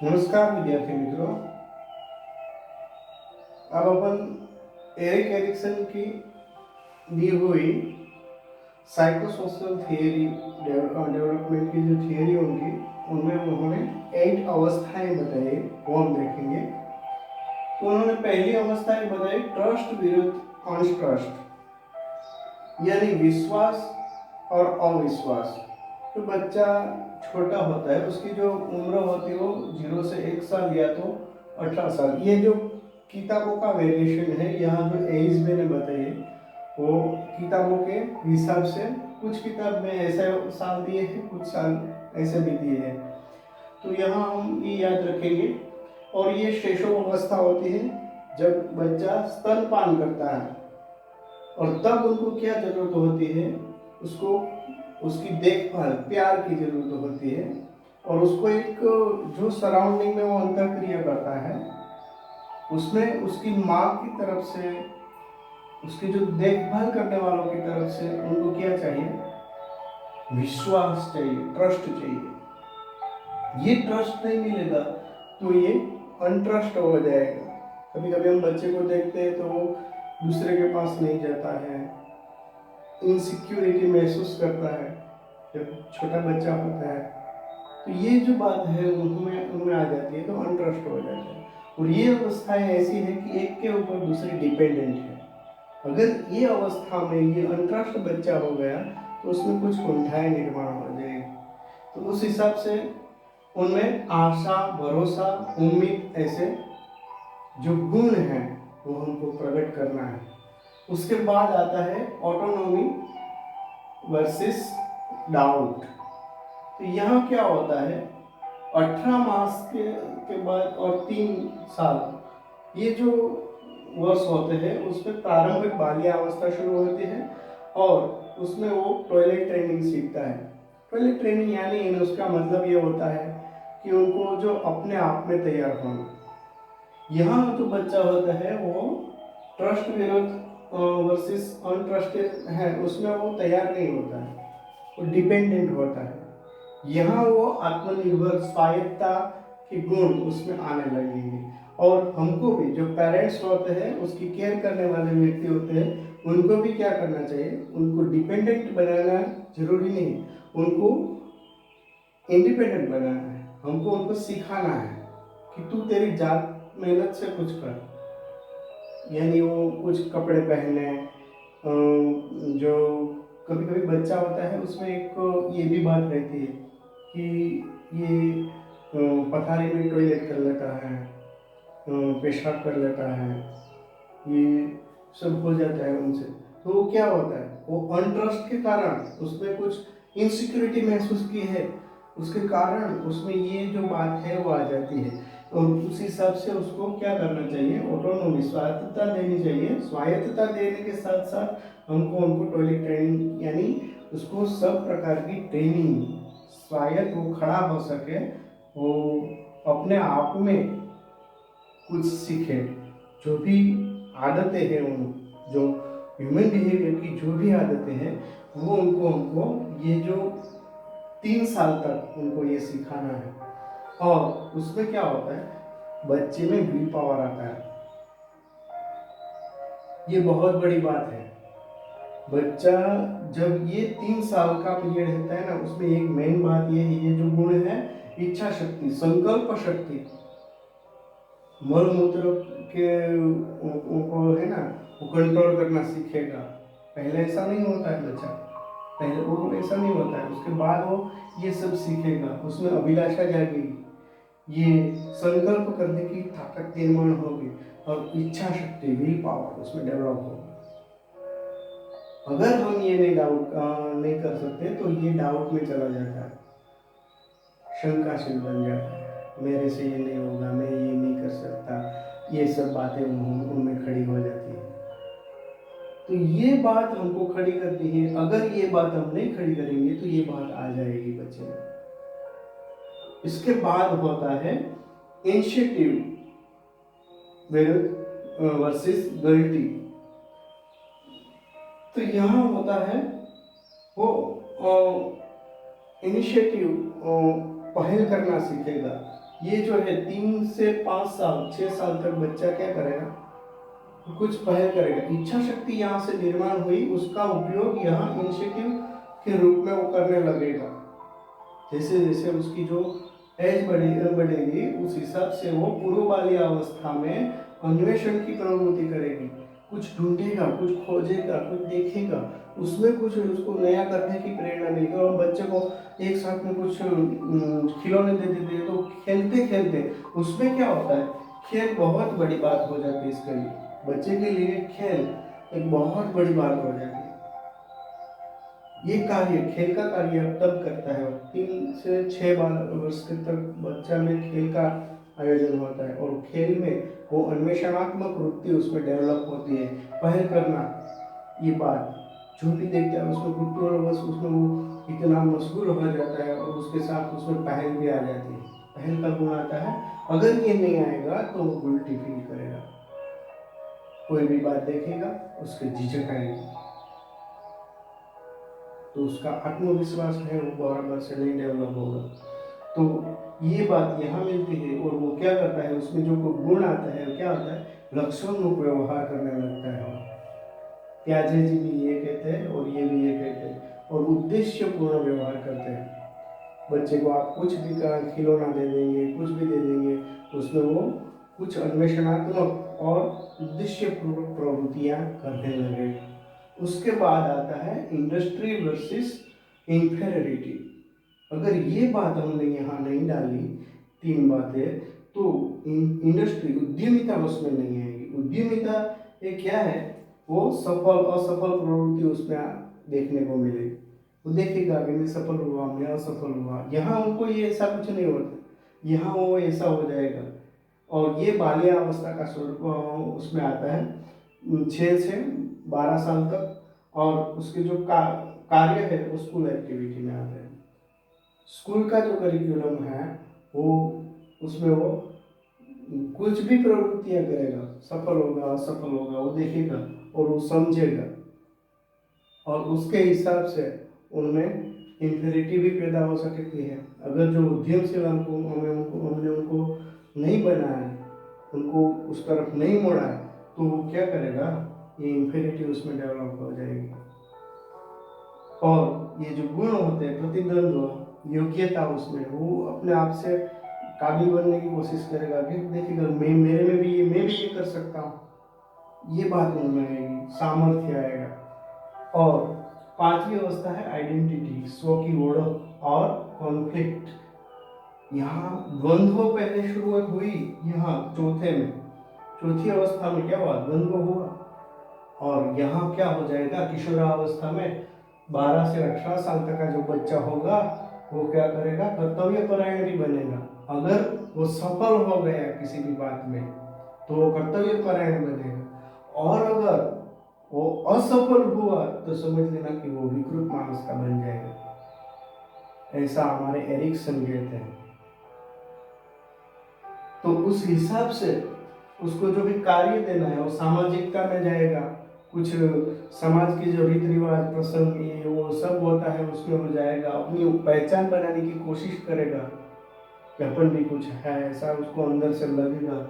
नमस्कार विद्यार्थी मित्रों। अब अपन एरिक एरिक्सन की दी हुई साइकोसोशल थियरी डेवलपमेंट की जो थियरी उनकी उनमें उन्होंने 8 अवस्थाएं बताई, वो हम देखेंगे। तो उन्होंने पहली अवस्थाएं बताई ट्रस्ट विरुद्ध अनट्रस्ट, यानी विश्वास और अविश्वास। तो बच्चा छोटा होता है, उसकी जो उम्र होती है वो 0 से 1 साल या तो 18 साल। ये जो किताबों का वेरिएशन है, यहाँ जो एज मैंने बताई है वो किताबों के हिसाब से, कुछ किताब में ऐसे साल दिए हैं, कुछ साल ऐसे भी दिए हैं। तो यहाँ हम ये याद रखेंगे। और ये शेषो अवस्था होती है जब बच्चा स्तनपान करता है, और तब उनको क्या जरूरत होती है, उसको उसकी देखभाल, प्यार की जरूरत होती है। और उसको एक जो सराउंडिंग में वो अंतःक्रिया करता है, उसमें उसकी माँ की तरफ से, उसकी जो देखभाल करने वालों की तरफ से उनको क्या चाहिए, विश्वास चाहिए, ट्रस्ट चाहिए। ये ट्रस्ट नहीं मिलेगा तो ये अनट्रस्ट हो जाएगा। कभी कभी हम बच्चे को देखते हैं तो वो दूसरे के पास नहीं जाता है, इनसिक्योरिटी महसूस करता है जब छोटा बच्चा होता है। तो ये जो बात है उनमें उनमें आ जाती है, तो अनट्रस्ट हो जाता है। और ये अवस्थाएं ऐसी है कि एक के ऊपर दूसरे डिपेंडेंट है। अगर ये अवस्था में ये अनट्रस्ट बच्चा हो गया तो उसमें कुछ कुंठाएं निर्माण हो जाएगी। तो उस हिसाब से उनमें आशा, भरोसा, उम्मीद, ऐसे जो गुण हैं वो हमको प्रकट करना है। उसके बाद आता है ऑटोनॉमी वर्सेस डाउट। तो यहाँ क्या होता है, 18 मास के बाद और 3 साल, ये जो वर्ष होते हैं उसमें प्रारंभिक बाल्य अवस्था शुरू होती है, और उसमें वो टॉयलेट ट्रेनिंग सीखता है। टॉयलेट ट्रेनिंग यानी उसका मतलब ये होता है कि उनको जो अपने आप में तैयार होना। यहाँ जो बच्चा होता है वो ट्रस्ट विरुद्ध वर्सेस अनट्रस्टेड है, उसमें वो तैयार नहीं होता है, वो डिपेंडेंट होता है। यहाँ वो आत्मनिर्भर, स्वायत्ता के गुण उसमें आने लगेंगे। और हमको भी, जो पेरेंट्स होते हैं, उसकी केयर करने वाले व्यक्ति होते हैं, उनको भी क्या करना चाहिए, उनको डिपेंडेंट बनाना जरूरी नहीं, उनको इंडिपेंडेंट बनाना है। हमको उनको सिखाना है कि तू तेरी जात मेहनत से कुछ कर। यानी वो कुछ कपड़े पहने, जो कभी कभी बच्चा होता है उसमें एक ये भी बात रहती है कि ये पथारी में टॉयलेट कर लेता है, पेशाब कर लेता है, ये सब हो जाता है उनसे। तो वो क्या होता है, वो अनट्रस्ट के कारण उसमें कुछ इनसिक्योरिटी महसूस की है, उसके कारण उसमें ये जो बात है वो आ जाती है। और उस हिसाब से उसको क्या करना चाहिए, ऑटोनोमी, स्वायत्तता देनी चाहिए। स्वायत्तता देने के साथ साथ हमको उनको टॉयलेट ट्रेनिंग, यानी उसको सब प्रकार की ट्रेनिंग, स्वायत्त वो खड़ा हो सके, वो अपने आप में कुछ सीखे। जो भी आदतें हैं, उन जो ह्यूमन बिहेवियर की जो भी आदतें हैं, वो उनको हमको ये जो 3 साल तक उनको ये सिखाना है। और उसमें क्या होता है, बच्चे में विल पावर आता है। ये बहुत बड़ी बात है। बच्चा जब ये 3 साल का पीरियड रहता है ना, उसमें एक मेन बात ये है, ये जो गुण है, इच्छा शक्ति, संकल्प शक्ति, मल मूत्र के उनको है ना, वो कंट्रोल करना सीखेगा। पहले ऐसा नहीं होता है बच्चा, पहले वो ऐसा नहीं होता है, उसके बाद वो ये सब सीखेगा, उसमें अभिलाषा जागेगी, ये संकल्प करने की ताकत निर्माण होगी, और इच्छा शक्ति, विल पावर उसमें डेवलप होगी। अगर हम ये नहीं कर सकते तो ये डाउट में चला जाता है, शंकाशील बन जाता है, मेरे से ये नहीं होगा, मैं ये नहीं कर सकता, ये सब बातें उनमें खड़ी हो जाती है। तो ये बात हमको खड़ी करनी है। अगर ये बात हम नहीं खड़ी करेंगे तो ये बात आ जाएगी बच्चे में। इसके बाद होता है इनिशिएटिव वर्सेस गलती। तो यहाँ होता है वो इनिशिएटिव, पहल करना सीखेगा। ये जो है 3 से 5 साल 6 साल तक बच्चा क्या करेगा, कुछ पहल करेगा, इच्छा शक्ति यहाँ से निर्माण हुई, उसका उपयोग यहाँ इनिशिएटिव के रूप में वो करने लगेगा। जैसे जैसे उसकी जो एज बढ़ेगी उस हिसाब से वो पूर्व बाल्य अवस्था में अन्वेषण की प्रवृत्ति करेगी, कुछ ढूंढेगा, कुछ खोजेगा, कुछ देखेगा, उसमें कुछ उसको नया करने की प्रेरणा मिलेगी। और बच्चे को एक साथ में कुछ खिलौने दे देते हैं तो खेलते खेलते उसमें क्या होता है, खेल बहुत बड़ी बात हो जाती है इसके लिए, बच्चे के लिए खेल एक बहुत बड़ी बात हो जाती है। ये कार्य, खेल का कार्य तब करता है 3 से 6 वर्ष के तक बच्चा में खेल का आयोजन होता है, और खेल में वो अन्वेषणात्मक वृत्ति उसमें डेवलप होती है, पहल करना, ये बात जो भी देखता है उसमें कुतूहलवश उसमें वो इतना मशगूल हो जाता है, और उसके साथ उसमें पहल भी आ जाती है, पहल का गुण आता है। अगर ये नहीं आएगा तो वो गुल्टी फील करेगा, कोई भी बात देखेगा उसके झिझक आएगी, तो उसका आत्मविश्वास है वो बराबर से नहीं डेवलप होगा। तो ये बात यहाँ मिलती है, और वो क्या करता है, उसमें जो गुण आता है वो क्या होता है, लक्षण रूप व्यवहार करने लगता है। त्याजे जी भी ये कहते हैं और ये भी ये कहते हैं, और उद्देश्य पूर्ण व्यवहार करते हैं। बच्चे को आप कुछ भी खिलौना दे देंगे, कुछ भी दे देंगे, उसमें वो कुछ अन्वेषणात्मक और उद्देश्य पूर्वक प्रवृत्तियां करने लगे। उसके बाद आता है इंडस्ट्री वर्सेस इंफेरिटी। अगर ये बात हमने यहाँ नहीं डाली, 3 बातें, तो इंडस्ट्री उद्यमिता उसमें नहीं आएगी। उद्यमिता ये क्या है, वो सफल असफल प्रवृत्ति उसमें देखने को मिलेगी। वो देखेगा कि मैं सफल हुआ, मैं असफल हुआ, यहाँ उनको ये ऐसा कुछ नहीं होता, यहाँ वो ऐसा हो जाएगा। और ये बाल्यावस्था का स्वरूप उसमें आता है 6 से 12 साल तक, और उसके जो कार्य है वो स्कूल एक्टिविटी में आते हैं। स्कूल का जो करिकुलम है वो उसमें वो कुछ भी प्रवृत्तियां करेगा, सफल होगा असफल होगा वो देखेगा और वो समझेगा, और उसके हिसाब से उनमें इंफिनिटी भी पैदा हो सकती है। अगर जो उद्यमशील हमने उनको नहीं बनाया, उनको उस तरफ नहीं मोड़ा है, तो वो क्या करेगा, ये इंफिनिटी उसमें डेवलप हो जाएगी। और ये जो गुण होते हैं, प्रतिद्वंद्व, योग्यता, उसमें वो अपने आप से काबिल बनने की कोशिश करेगा कि देखिएगा मैं मेरे में भी ये, मैं भी ये कर सकता हूँ, ये बात उनमें आएगी, सामर्थ्य आएगा। और 5वीं अवस्था है आइडेंटिटी, स्व की ओळख और कॉन्फ्लिक्ट। यहाँ द्वंद्व पहले शुरुआत हुई, यहाँ चौथी अवस्था में क्या हुआ, द्वंद्व हुआ, और यहाँ क्या हो जाएगा, किशोरावस्था में 12 से 18 साल तक का जो बच्चा होगा वो क्या करेगा, कर्तव्य परायण भी बनेगा। अगर वो सफल हो गया किसी भी बात में तो वो कर्तव्य परायण बनेगा, और अगर वो असफल हुआ तो समझ लेना कि वो विकृत मानस का बन जाएगा। ऐसा हमारे एरिक्सन कहते हैं। तो उस हिसाब से उसको जो भी कार्य देना है वो सामाजिकता में जाएगा, कुछ समाज के जो रीति रिवाज प्रसंग ये वो सब होता है उसमें हो जाएगा, अपनी पहचान बनाने की कोशिश करेगा कि अपन भी कुछ है, ऐसा उसको अंदर से लगेगा।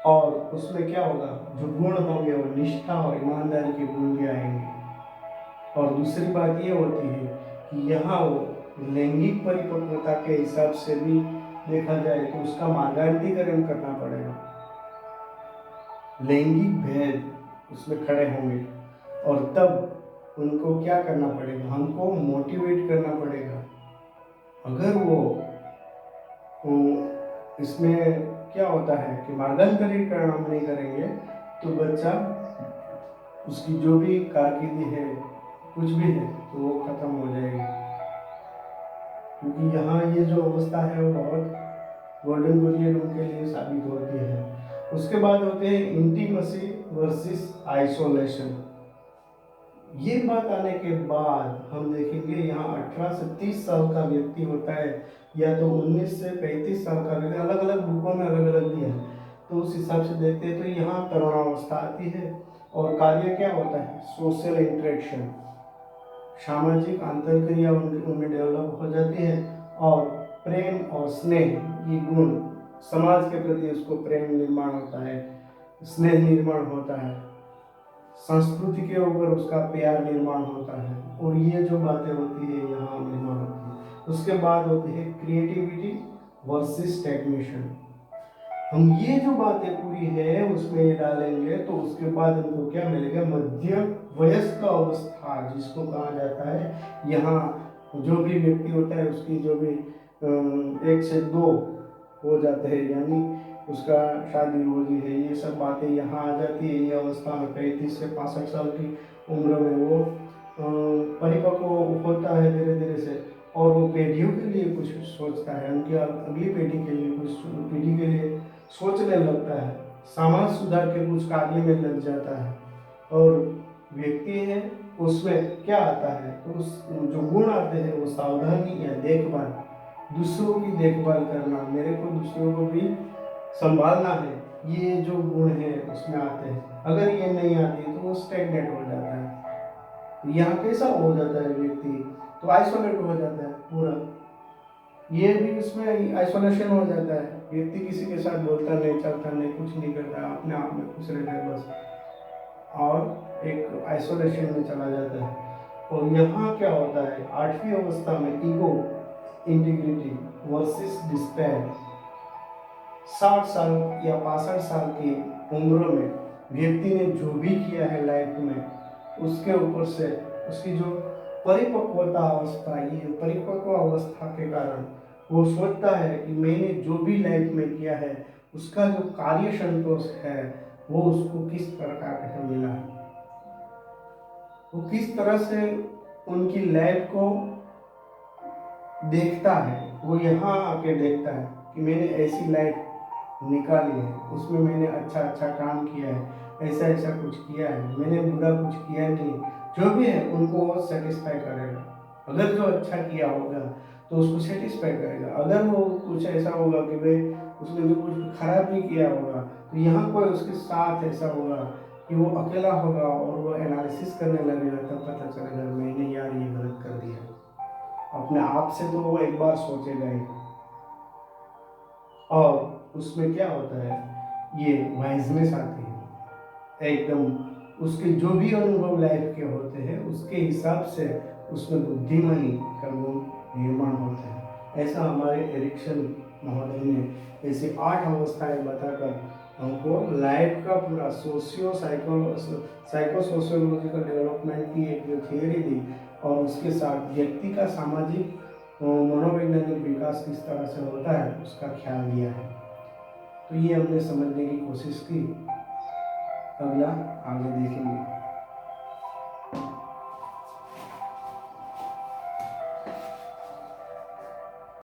और उसमें क्या होगा, जो गुण होंगे वो निष्ठा और ईमानदारी के गुण भी आएंगे। और दूसरी बात ये होती है कि यहाँ वो लैंगिक परिपक्वता के हिसाब से भी देखा जाए तो उसका मार्गांतरीकरण करना पड़ेगा, लैंगिक भेद उसमें खड़े होंगे, और तब उनको क्या करना पड़ेगा, हमको मोटिवेट करना पड़ेगा। अगर वो इसमें क्या होता है कि मार्गांतरीकरण हम नहीं करेंगे तो बच्चा उसकी जो भी कारकिर्दी है कुछ भी है तो वो खत्म हो जाएगी। क्योंकि यहाँ ये जो अवस्था है वो बहुत गोल्डन पीरियड उनके लिए साबित होती है। उसके बाद होते हैं इंटीमेसी वर्सेस आइसोलेशन। ये बात आने के बाद हम देखेंगे यहाँ 18 से 30 साल का व्यक्ति होता है, या तो 19 से 35 साल का व्यक्ति, अलग अलग बुकों में अलग अलग दिया है, तो उस हिसाब से देखते हैं तो यहाँ तरुणावस्था आती है। और कार्य क्या होता है, सोशल इंटरेक्शन, सामाजिक अंतरक्रिया उनमें डेवलप हो जाती है, और प्रेम और स्नेह ये गुण समाज के प्रति उसको प्रेम निर्माण होता है, स्नेह निर्माण होता है, संस्कृति के ऊपर उसका प्यार निर्माण होता है, और ये जो बातें होती है यहाँ निर्माण होती है। उसके बाद होती है क्रिएटिविटी वर्सेस स्टैग्नेशन। हम ये जो बातें पूरी है उसमें ये डालेंगे तो उसके बाद हमको क्या मिलेगा, मध्य वयस्क अवस्था जिसको कहा जाता है। यहाँ जो भी व्यक्ति होता है उसकी जो भी 1 से 2 हो जाते हैं, यानी उसका शादी हो रही है, ये सब बातें यहाँ आ जाती है। ये अवस्था में 35 से 65 साल की उम्र में वो परिपक्व होता है धीरे धीरे से, और वो पीढ़ियों के लिए कुछ सोचता है, उनकी अगली पीढ़ी के लिए कुछ पीढ़ी के लिए सोचने लगता है, समाज सुधार के कुछ कार्य में लग जाता है। और व्यक्ति है उसमें क्या आता है, तो उस जो गुण आते हैं वो सावधानी या देखभाल, दूसरों की देखभाल करना, मेरे को दूसरों को भी संभालना है, ये जो गुण है उसमें आते हैं। अगर ये नहीं आती तो वो स्टेगनेट हो जाता है। यहाँ कैसा हो जाता है व्यक्ति, तो आइसोलेट हो जाता है पूरा, ये भी उसमें आइसोलेशन हो जाता है। व्यक्ति किसी के साथ बोलता नहीं, चलता नहीं, कुछ नहीं करता, अपने आप में खुश रहता है बस, और एक आइसोलेशन में चला जाता है। और यहाँ क्या होता है, 8वीं अवस्था में ईगो इंटीग्रिटी वर्सेस डिस्पेयर। 60 साल या 65 साल की उम्र में व्यक्ति ने जो भी किया है लाइफ में, उसके ऊपर से उसकी जो परिपक्वता अवस्था, ये परिपक्व अवस्था के कारण वो सोचता है कि मैंने जो भी लाइफ में किया है उसका जो कार्य संतोष है वो उसको किस प्रकार से मिला है, वो किस तरह से उनकी लाइफ को देखता है। वो यहाँ आके देखता है कि मैंने ऐसी लाइफ निकाली है, उसमें मैंने अच्छा अच्छा काम किया है, ऐसा ऐसा कुछ किया है, मैंने बुरा कुछ किया नहीं, जो भी है उनको वो सेटिस्फाई करेगा। अगर जो अच्छा किया होगा तो उसको सेटिस्फाई करेगा, अगर वो कुछ ऐसा होगा कि भाई उसने जो कुछ खराब भी किया होगा तो यहाँ कोई उसके साथ ऐसा होगा कि वो अकेला होगा और वो एनालिसिस करने लगेगा, तब पता चलेगा मैंने यार ये गलत कर दिया। अपने आप से तो वो एक बार सोचेगा ही, और उसमें क्या होता है, ये वाइजनेस आती है एकदम, उसके जो भी अनुभव लाइफ के होते हैं उसके हिसाब से उसमें बुद्धिमानी का गुण निर्माण होता है। ऐसा हमारे एरिक्सन महोदय ने ऐसी 8 अवस्थाएं बताकर हमको लाइफ का पूरा साइको सोशियोलॉजिकल डेवलपमेंट की एक जो थियोरी दी, और उसके साथ व्यक्ति का सामाजिक मनोवैज्ञानिक विकास किस तरह से होता है उसका ख्याल दिया है। तो ये हमने समझने की कोशिश की, अगला आगे देखेंगे।